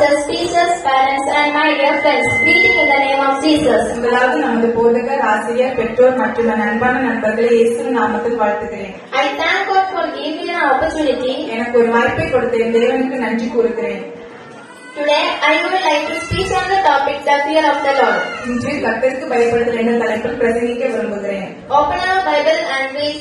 pastors, teachers, parents, and my dear friends, greeting in the name of Jesus. முதலாவது நமது போதகர், ஆசிரியர், பெற்றோர் மற்றும் அன்பான நண்பர்களை இயேசுவின் நாமத்தில் வாழ்த்துகிறேன். I thank God for giving me an opportunity. எனக்கு ஒரு வாய்ப்பை கொடுத்த தேவனுக்கு நன்றி கூறுகிறேன். Today I would like to speak on the topic the fear of the Lord. இன்று கர்த்தருக்கு பயப்படுதல் என்ற தலைப்பில் பிரசங்கிக்க விரும்புகிறேன். Open our Bible and read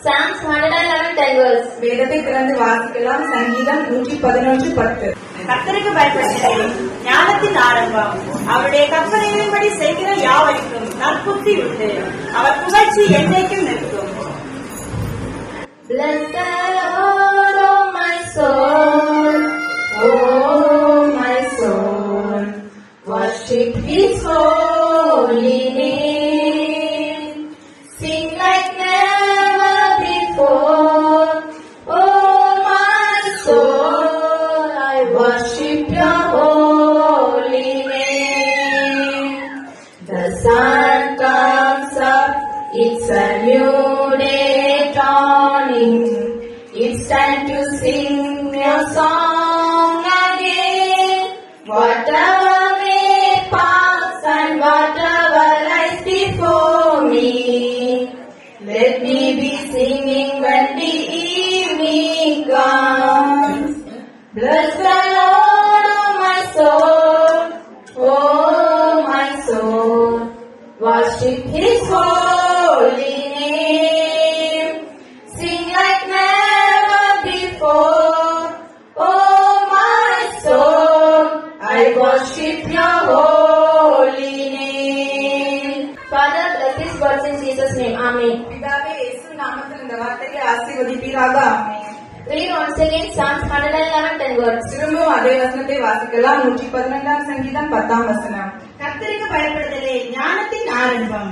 Psalms 111:10 verse. வேதத்தை திறந்து வாசிக்கலாம். சங்கீதம் 111:10. கர்த்தருக்கு பயப்படுதலே ஞானத்தின் ஆரம்பம். அவருடைய கற்பனைகளின்படி செய்கிற யாவருக்கும் நற்புத்தி உண்டு. அவர் புகழ்ச்சி என்றைக்கும் நிற்கும். Bless the Lord, oh my soul, oh my soul, worship His holy name, sing like never before, oh my soul, I worship Your holy name. The sun comes up, it's a new day dawning, it's time to sing your song again. Whatever may pass and whatever lies before me, let me be singing when the evening comes. Bless the Lord, oh my soul, oh my soul, worship His holy name, sing like never before, oh my soul, I worship Your holy name. Father, bless these words in Jesus' name. Amen. பிதாவே, இயேசுவின் நாமத்தில் இந்த வார்த்தையை ஆசீர்வதிப்பீராக. ஆமென். Read once again Psalms 111:10 verse. திரும்பவும் அதே வசனத்தை வாசிக்கலாம். 112 சங்கீதம் 10 வசனம். கர்த்தருக்கு பயப்படுதலே ஞானத்தின் ஆரம்பம்.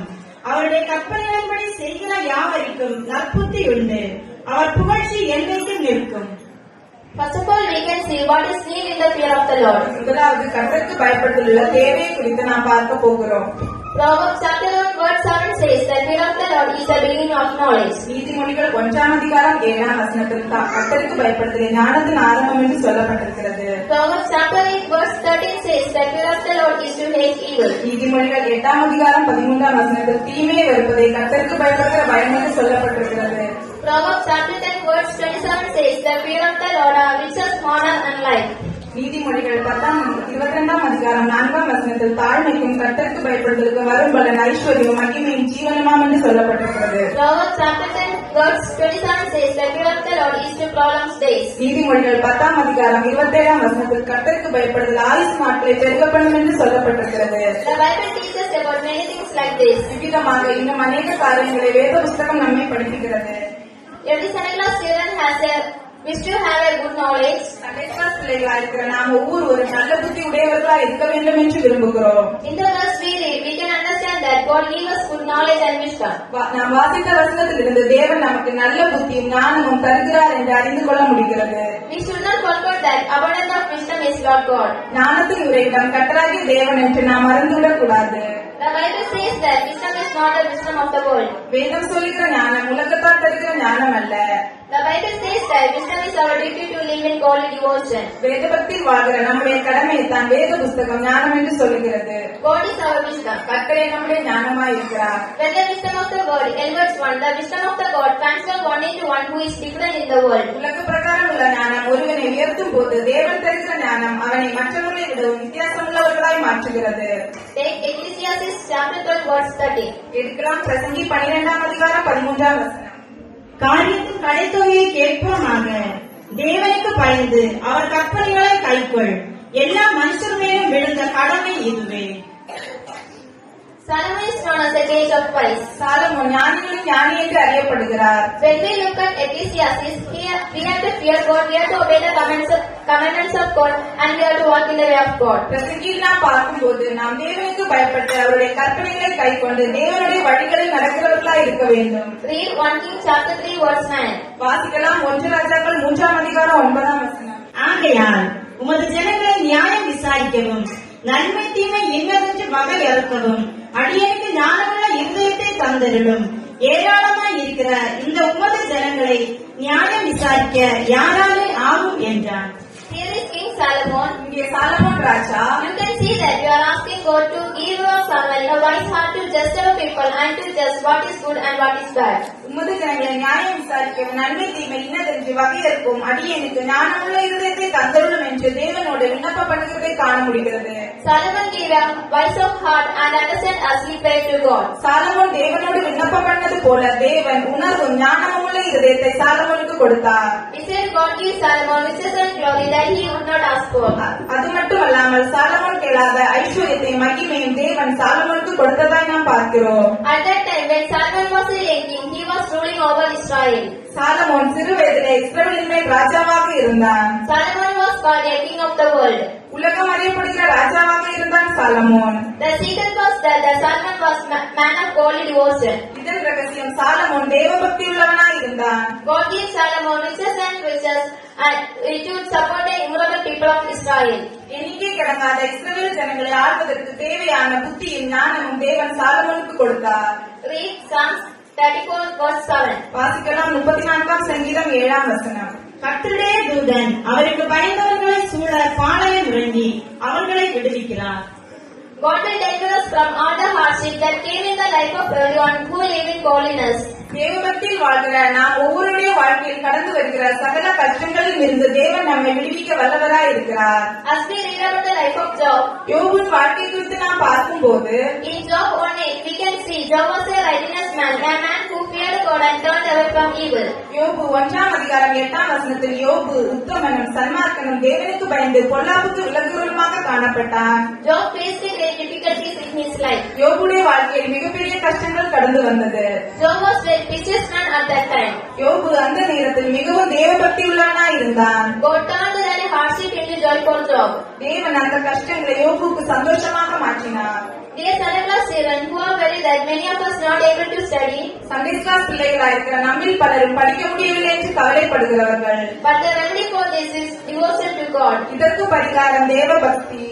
அவருடைய கற்பனைகளின்படி செய்கிற யாவருக்கும் நற்புத்தி உண்டு. அவர் புகழ்ச்சி என்றைக்கும் நிற்கும். First of all, we can see what is need in the fear of the Lord. முதலாவது கர்த்தருக்கு பயப்படுதல் உள்ள தேவையை குறித்து நாம் பார்க்க போகிறோம். Proverbs chapter 1 verse 7 says that fear of the Lord is the beginning of knowledge. நீதிமொழிகள் 1:7 வசனத்தில் கர்த்தருக்கு பயப்படுதலே ஞானத்தின் ஆரம்பம் என்று சொல்லப்பட்டிருக்கிறது. Proverbs chapter 8 verse 13 says that fear of the Lord is to hate evil. நீதிமொழிகள் 8:13 வசனத்தில் தீமையை வெறுப்பதை கர்த்தருக்கு பயப்படுகிற பயம் என்று சொல்லப்பட்டிருக்கிறது. Proverbs chapter 10 verse 27 says that fear of the Lord are riches, honor and life. நீதிமொழிகள் 22:4 வசனத்தில் தாழ்மைக்கும் கர்த்தருக்கு பயப்படுதலுக்கு வரும் பலன் ஐஸ்வர்யம், மகிமையும், ஜீவனமாம் என்று சொல்லப்பட்டிருக்கிறது. Proverbs chapter 10 verse 27 says that fear of the Lord is to prolong days. நீதிமொழிகள் 10:27 வசனத்தில் கர்த்தருக்கு பயப்படுதல் ஆயுசு நாட்களை பெருக பண்ணும் என்று சொல்லப்பட்டிருக்கிறது. The Bible teaches about many things like this. இவ்விதமாக இன்னும் அநேக காரியங்களை வேத புஸ்தகம் நம்மை படிப்புகிறது. Every Sunday class children has a wish to have a good knowledge. Sunday class பிள்ளைகளா இருக்கிற நாம் ஒவ்வொரு ஒரு நல்ல புத்தி உடையவர்களா இருக்க வேண்டும் என்று விரும்புகிறோம். In the verse we read, we can understand that God gave us good knowledge and wisdom. நாம் வாசித்த வசனத்திலிருந்து தேவன் நமக்கு நல்ல புத்தியும் ஞானமும் தருகிறார் என்று அறிந்து கொள்ள முடிகிறது. We should not forget that abundance of wisdom is Lord God. ஞானத்தின் உறைவிடம் கர்த்தராகிய தேவன் என்று நாம் மறந்துவிடக் கூடாது. The Bible says that wisdom is not the wisdom of the world. வேதம் சொல்லுகிற ஞானம் உலகத்தால் தருகிற ஞானம் அல்ல. The Bible says that wisdom is our duty to live in godly devotion. வேத பக்தியில் வாழ்கிற நம்முடைய கடமையை தான் வேத புஸ்தகம் ஞானம் என்று சொல்லுகிறது. God is our wisdom. கர்த்தரே நம்முடைய ஞானமாய் இருக்கிறார். When the wisdom of the world elevates one, the wisdom of the God transforms one into one who is different in the world. உலக பிரகாரம் உள்ள ஞானம் ஒருவனை உயர்த்தும் போது தேவன் தருகிற ஞானம் அவனை மற்றவர்களை விடவும் வித்தியாசமுள்ளவர்களாய் மாற்றுகிறது. Take Ecclesiastes chapter 12 verse 30. எடுக்கலாம் பிரசங்கி 12:13 வசனம். காரியத்தின் கடைத்தொகையை கேட்போமாக. தேவனுக்கு பயந்து அவர் கற்பனைகளை கைக்கொள். எல்லா மனுஷர் மேலும் விழுந்த கடமை இதுவே. Solomon is known as the sage of wise. Solomon ஞானிகளின் ஞானி என்று அறியப்படுகிறார். When we look at Ecclesiastes, here we have to fear God, we have to obey the commandments of God, and we have to walk in the way of God. பிரசங்கியில் நாம் பார்க்கும்போது நாம் தேவனுக்கு பயப்பட்டு அவருடைய கற்பனைகளை கைக்கொண்டு தேவனுடைய வழிகளில் நடக்கிறவர்களாய் இருக்க வேண்டும். Read 1 Kings chapter 3 verse 9. வாசிக்கலாம் 1 ராஜாக்கள் 3:9 வசனம். ஆகையால் உமது ஜனங்களை நியாயம் விசாரிக்கவும் நன்மை தீமை இன்னதென்று வகையறுக்கவும் அடியனுக்கு ஞானமுள்ள இருதயத்தை தந்தருளும். ஏராளமாய் இருக்கிற இந்த உமது ஜனங்களை நியாயம் விசாரிக்க யாராலே ஆகும் என்றான். Here is King Solomon. இங்கே Solomon Raja You can see that you are asking God to give your Samuel a wise heart to judge our people and to judge what is good and what is bad. உமது ஜனங்களை நியாயம் விசாரிக்கவும் நன்மை தீமை இன்னதென்று வகையறுக்கும் அடியேனுக்கு ஞானமுள்ள இருதயத்தை தந்தருளும் என்று தேவனோடு விண்ணப்பப்படுகிறதை காண முடிகிறது. Solomon gave a wise of heart and understand as he prayed to God. Solomon தேவனோடு விண்ணப்பம் பண்ணது போல தேவன் உணர்வும் ஞானமுள்ள இருதயத்தை சாலமோனுக்கு கொடுத்தார். Instead, God gave Solomon riches and glory that he would not ask for. அது மட்டுமல்லாமல் சாலமோன் கேளாத ஐஸ்வர்யத்தையும் மகிமையும் தேவன் சாலமோனுக்கு கொடுத்ததாய் நாம் பார்க்கிறோம். At that time, when Solomon was a young king, he was ruling over Israel. Solomon சிறு வயதிலே இஸ்ரவேலின் மேல் ராஜாவாக இருந்தான். Solomon was called a king of the world. உலகம் அறியப்படுகிற ராஜாவாக இருந்தான் Solomon. The secret was that the Solomon was man of godly devotion. இதன் ரகசியம் சாலமோன் தேவபக்தி உள்ளவனாய் இருந்தான். God gave Solomon riches and riches and to support the immovable people of Israel. எண்ணிக்கை கடங்காத இஸ்ரவேல் ஜனங்களை ஆள்வதற்கு தேவையான புத்தியும் ஞானமும் தேவன் சாலமோனுக்கு கொடுத்தார். Read Psalms 34 verse 7. வாசிக்கலாம் 34ஆம் சங்கீதம் 7ஆம் வசனம். கர்த்தருடைய தூதன் அவருக்கு பயந்தவர்களை சூழ பாளையம் இறங்கி அவர்களை விடுவிக்கிறார். God will deliver us from all the hardship that came in the life of everyone who live in godliness. தேவபக்தியில் வாழ்கிற நாம் ஒவ்வொருடைய வாழ்க்கையில் கடந்து வருகிற சகல கஷ்டங்களில் இருந்து தேவன் நம்மை விடுவிக்க வல்லவராய் இருக்கிறார். As we read about the life of Job, யோபின் வாழ்க்கை குறித்து நாம் பார்க்கும்போது in Job 1:8 we can see Job was a righteous man, a man who feared God and turned away from evil. யோபு 1ஆம் அதிகாரம் 8ஆம் வசனத்தில் யோபு உத்தமனும் சன்மார்க்கனும் தேவனுக்கு பயந்து பொல்லாப்புக்கு விலகுவருமாக காணப்பட்டான். Job faced great difficulties in his life. யோபுடைய வாழ்க்கையில் மிகப்பெரிய கஷ்டங்கள் கடந்து வந்தது. Job was a righteous man at that time. யோபு அந்த நேரத்தில் மிகவும் தேவபக்தி உள்ளவனாய் இருந்தான். God turned that hardship into joy for Job. தேவன் அந்த கஷ்டங்களை யோபுக்கு சந்தோஷமாக மாற்றினார். Dear Sunday class children, who are very that many of us not able to study, Sunday class பிள்ளைகளாக இருக்கிற நம்மில் பலரும் படிக்க முடியவில்லை என்று கவலைப்படுகிறவர்கள். but the remedy for this is devotion to God. இதற்கு பரிகாரம் தேவபக்தி.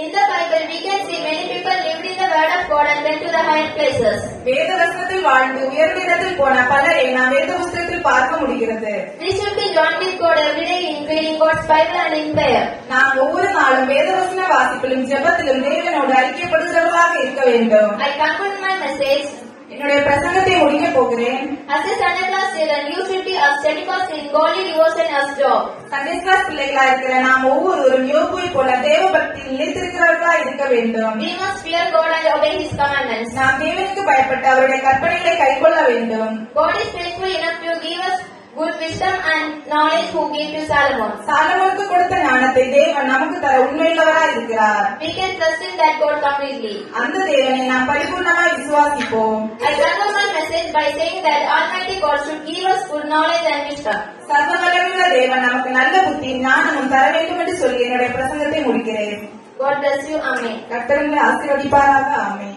In the Bible, we can see many people lived in the word of God and went to the higher places. வேத வசனத்தில் வாழ்ந்து உயர்விடத்தில் போன பலரை நாம் வேத புஸ்தகத்தில் பார்க்க முடிகிறது. We should be joined with God every day in reading God's Bible and in prayer. நாம் ஒவ்வொரு நாளும் வேத வசன வாசிப்பிலும் ஜெபத்திலும் தேவனோடு ஐக்கியப்படுகிறவர்களாக இருக்க வேண்டும். I conclude my message. என்னுடைய பிரசங்கத்தை முடிக்க போகிறேன். As a Sunday class children, you should be as steadfast in godly devotion as Job. Sunday class பிள்ளைகளாக இருக்கிற நாம் ஒவ்வொருவரும் யோபுவை போல தேவபக்தியில் நிலைத்திருக்கிறவர்களாக இருக்க வேண்டும். We must fear God and obey His commandments. நாம் தேவனுக்கு பயப்பட்டு அவருடைய கற்பனைகளை கைக்கொள்ள வேண்டும். God is faithful enough to give us good wisdom and knowledge who gave to Solomon. சாலமோனுக்கு கொடுத்த ஞானத்தை தேவன் நமக்கு தர உண்மையுள்ளவராய் இருக்கிறார். We can trust in that God completely. அந்த தேவனை நாம் பரிபூர்ணமாய் விசுவாசிப்போம். I conclude my message by saying that Almighty God should give us good knowledge and wisdom. சர்வ வல்லமையுள்ள தேவன் நமக்கு நல்ல புத்தி ஞானமும் தர வேண்டும் என்று சொல்லி என்னுடைய பிரசங்கத்தை முடிக்கிறேன். God bless you. Amen. கர்த்தர் உங்களை ஆசீர்வதிப்பாராக. ஆமென்.